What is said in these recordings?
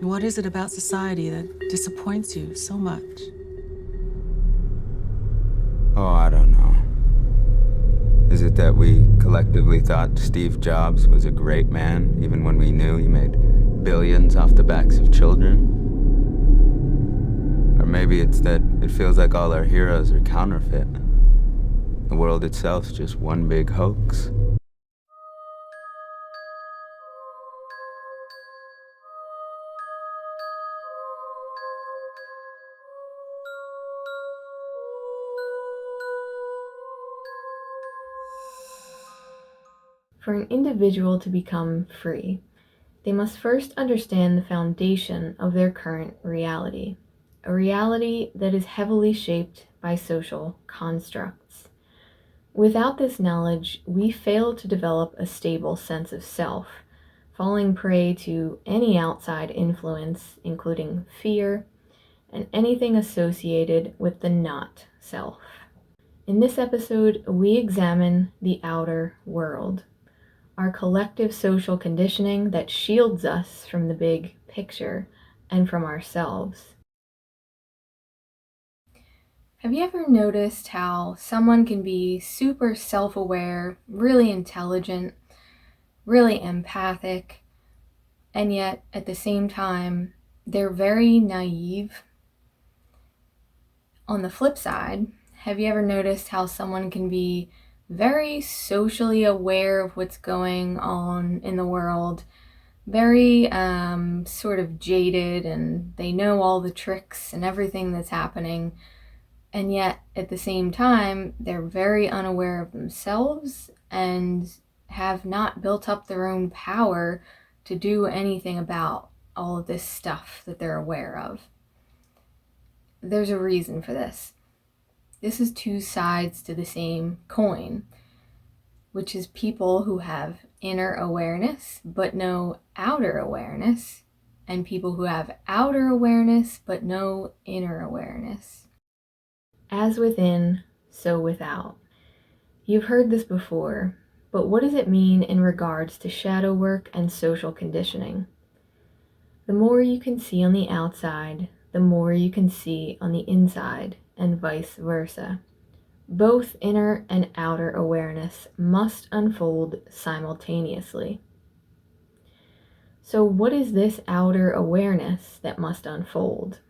What is it about society that disappoints you so much? Oh, I don't know. Is it that we collectively thought Steve Jobs was a great man, even when we knew he made billions off the backs of children? Or maybe it's that it feels like all our heroes are counterfeit. The world itself's just one big hoax. For an individual to become free, they must first understand the foundation of their current reality, a reality that is heavily shaped by social constructs. Without this knowledge, we fail to develop a stable sense of self, falling prey to any outside influence, including fear and anything associated with the not self. In this episode, we examine the outer world, our collective social conditioning that shields us from the big picture and from ourselves. Have you ever noticed how someone can be super self-aware, really intelligent, really empathic, and yet at the same time, they're very naive? On the flip side, have you ever noticed how someone can be very socially aware of what's going on in the world, very sort of jaded, and they know all the tricks and everything that's happening, and yet at the same time they're very unaware of themselves and have not built up their own power to do anything about all of this stuff that they're aware of? There's a reason for this. This is two sides to the same coin, which is people who have inner awareness but no outer awareness, and people who have outer awareness but no inner awareness. As within, so without. You've heard this before, but what does it mean in regards to shadow work and social conditioning? The more you can see on the outside, the more you can see on the inside, and vice versa. Both inner and outer awareness must unfold simultaneously. So what is this outer awareness that must unfold?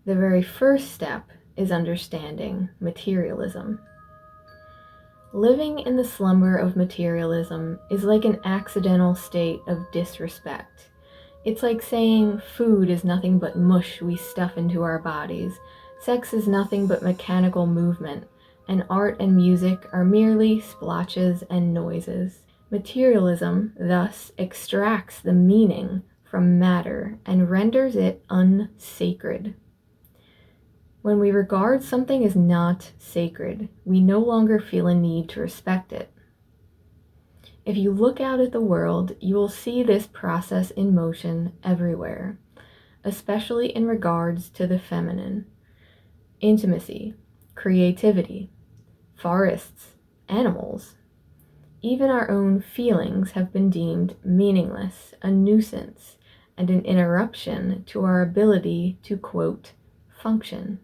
The very first step is understanding materialism. Living in the slumber of materialism is like an accidental state of disrespect. It's like saying food is nothing but mush we stuff into our bodies, sex is nothing but mechanical movement, and art and music are merely splotches and noises. Materialism thus extracts the meaning from matter and renders it unsacred. When we regard something as not sacred, we no longer feel a need to respect it. If you look out at the world, you will see this process in motion everywhere, especially in regards to the feminine. Intimacy, creativity, forests, animals. Even our own feelings have been deemed meaningless, a nuisance, and an interruption to our ability to, quote, function,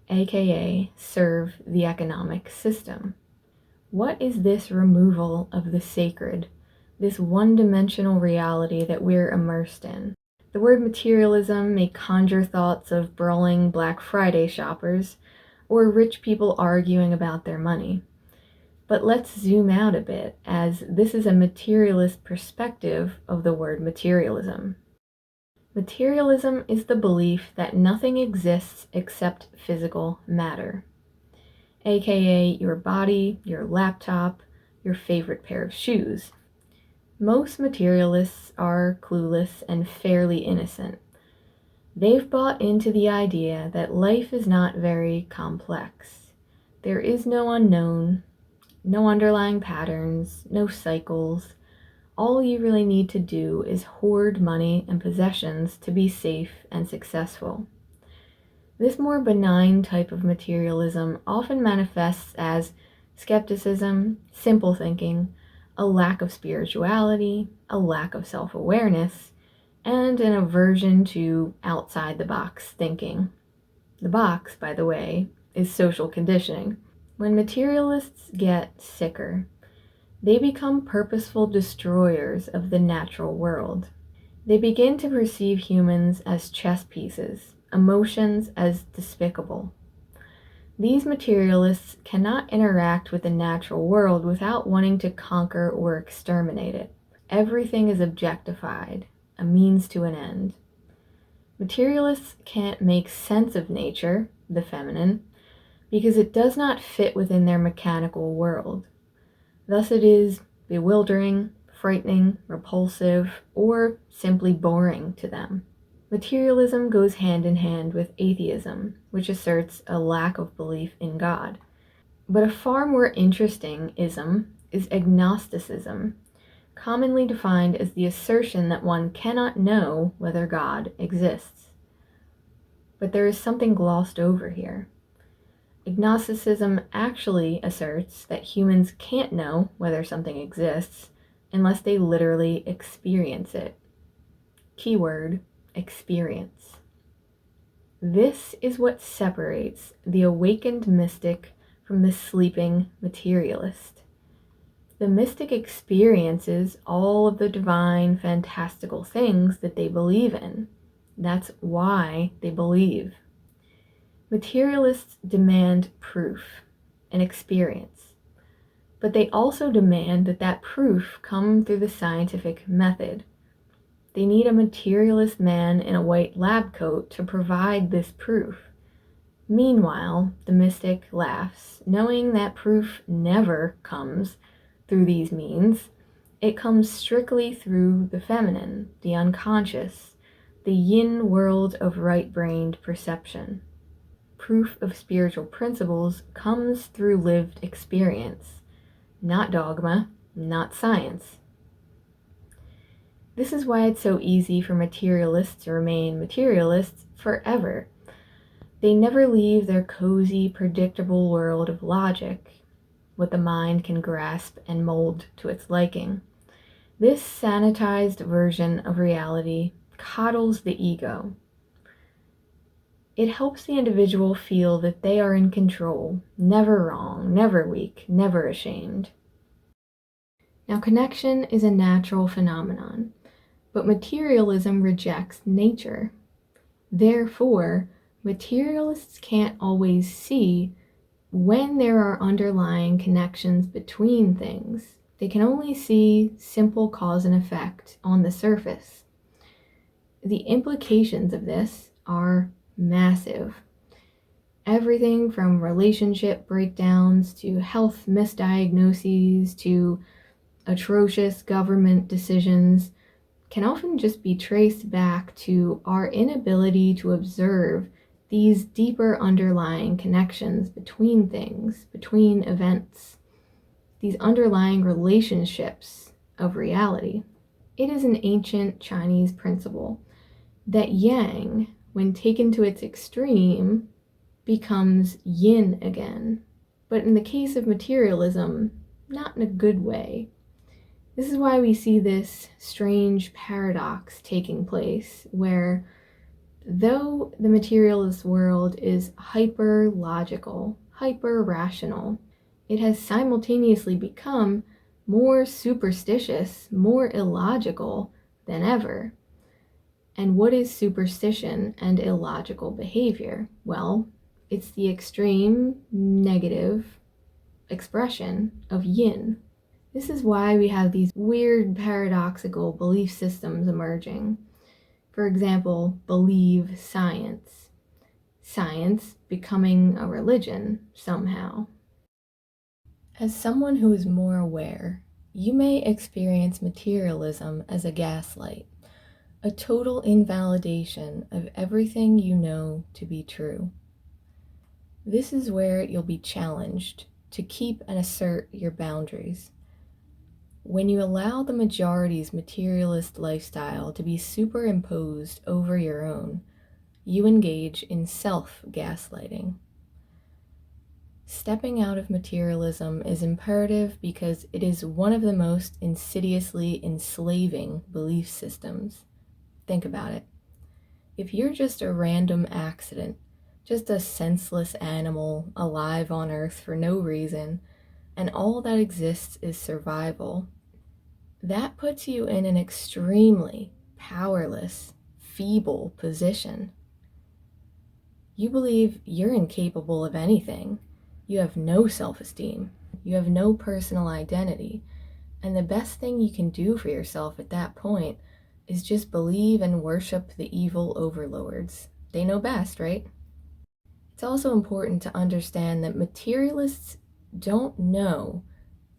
aka serve the economic system. What is this removal of the sacred, this one-dimensional reality that we're immersed in? The word materialism may conjure thoughts of brawling Black Friday shoppers or rich people arguing about their money. But let's zoom out a bit, as this is a materialist perspective of the word materialism. Materialism is the belief that nothing exists except physical matter, aka your body, your laptop, your favorite pair of shoes. Most materialists are clueless and fairly innocent. They've bought into the idea that life is not very complex. There is no unknown, no underlying patterns, no cycles. All you really need to do is hoard money and possessions to be safe and successful. This more benign type of materialism often manifests as skepticism, simple thinking, a lack of spirituality, a lack of self-awareness, and an aversion to outside-the-box thinking. The box, by the way, is social conditioning. When materialists get sicker, they become purposeful destroyers of the natural world. They begin to perceive humans as chess pieces, emotions as despicable. These materialists cannot interact with the natural world without wanting to conquer or exterminate it. Everything is objectified, a means to an end. Materialists can't make sense of nature, the feminine, because it does not fit within their mechanical world. Thus it is bewildering, frightening, repulsive, or simply boring to them. Materialism goes hand in hand with atheism, which asserts a lack of belief in God. But a far more interesting ism is agnosticism, commonly defined as the assertion that one cannot know whether God exists. But there is something glossed over here. Agnosticism actually asserts that humans can't know whether something exists unless they literally experience it. Keyword, experience. This is what separates the awakened mystic from the sleeping materialist. The mystic experiences all of the divine, fantastical things that they believe in. That's why they believe. Materialists demand proof and experience, but they also demand that that proof come through the scientific method. They need a materialist man in a white lab coat to provide this proof. Meanwhile, the mystic laughs, knowing that proof never comes through these means. It comes strictly through the feminine, the unconscious, the yin world of right-brained perception. Proof of spiritual principles comes through lived experience, not dogma, not science. This is why it's so easy for materialists to remain materialists forever. They never leave their cozy, predictable world of logic, what the mind can grasp and mold to its liking. This sanitized version of reality coddles the ego. It helps the individual feel that they are in control, never wrong, never weak, never ashamed. Now, connection is a natural phenomenon, but materialism rejects nature. Therefore, materialists can't always see when there are underlying connections between things. They can only see simple cause and effect on the surface. The implications of this are massive. Everything from relationship breakdowns to health misdiagnoses to atrocious government decisions can often just be traced back to our inability to observe these deeper underlying connections between things, between events, these underlying relationships of reality. It is an ancient Chinese principle that yang, when taken to its extreme, becomes yin again. But in the case of materialism, not in a good way. This is why we see this strange paradox taking place, where though the materialist world is hyper-logical, hyper-rational, it has simultaneously become more superstitious, more illogical than ever. And what is superstition and illogical behavior? Well, it's the extreme negative expression of yin. This is why we have these weird paradoxical belief systems emerging. For example, believe science. Science becoming a religion somehow. As someone who is more aware, you may experience materialism as a gaslight, a total invalidation of everything you know to be true. This is where you'll be challenged to keep and assert your boundaries. When you allow the majority's materialist lifestyle to be superimposed over your own, you engage in self-gaslighting. Stepping out of materialism is imperative because it is one of the most insidiously enslaving belief systems. Think about it. If you're just a random accident, just a senseless animal alive on Earth for no reason, and all that exists is survival, that puts you in an extremely powerless, feeble position. You believe you're incapable of anything. You have no self-esteem. You have no personal identity. And the best thing you can do for yourself at that point is just believe and worship the evil overlords. They know best, right? It's also important to understand that materialists don't know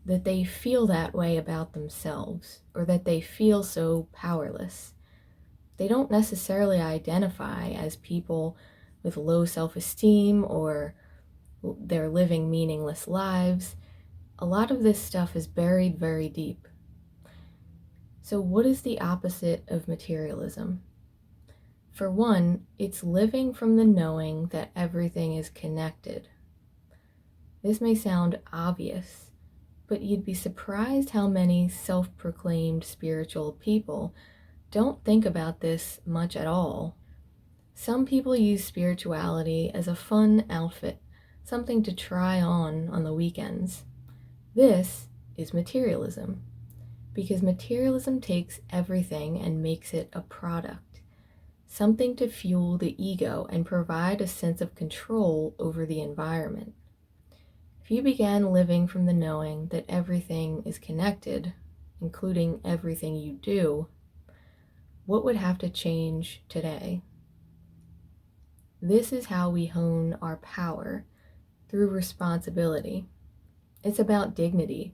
that they feel that way about themselves, or that they feel so powerless. They don't necessarily identify as people with low self-esteem, or they're living meaningless lives. A lot of this stuff is buried very deep. So what is the opposite of materialism? For one, it's living from the knowing that everything is connected. This may sound obvious, but you'd be surprised how many self-proclaimed spiritual people don't think about this much at all. Some people use spirituality as a fun outfit, something to try on the weekends. This is materialism, because materialism takes everything and makes it a product, something to fuel the ego and provide a sense of control over the environment. If you began living from the knowing that everything is connected, including everything you do, what would have to change today? This is how we hone our power, through responsibility. It's about dignity.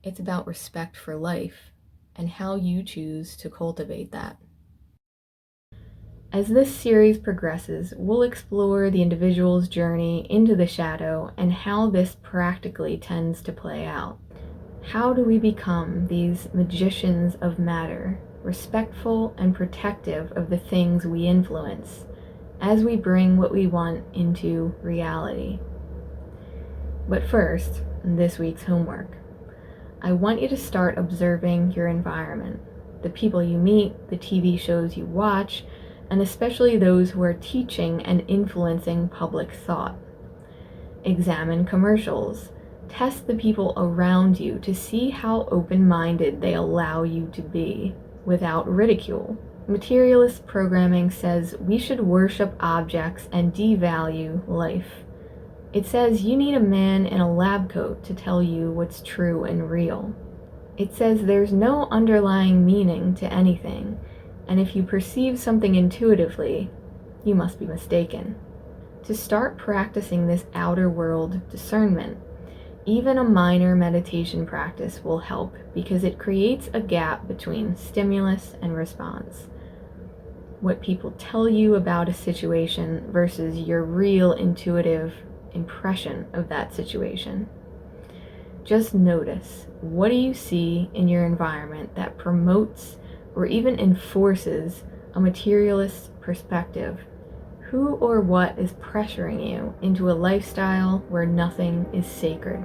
It's about respect for life and how you choose to cultivate that. As this series progresses, we'll explore the individual's journey into the shadow and how this practically tends to play out. How do we become these magicians of matter, respectful and protective of the things we influence, as we bring what we want into reality? But first, this week's homework. I want you to start observing your environment, the people you meet, the TV shows you watch, and especially those who are teaching and influencing public thought. Examine commercials. Test the people around you to see how open-minded they allow you to be, without ridicule. Materialist programming says we should worship objects and devalue life. It says you need a man in a lab coat to tell you what's true and real. It says there's no underlying meaning to anything, and if you perceive something intuitively, you must be mistaken. To start practicing this outer world discernment, even a minor meditation practice will help, because it creates a gap between stimulus and response. What people tell you about a situation versus your real intuitive impression of that situation. Just notice, what do you see in your environment that promotes or even enforces a materialist perspective? Who or what is pressuring you into a lifestyle where nothing is sacred?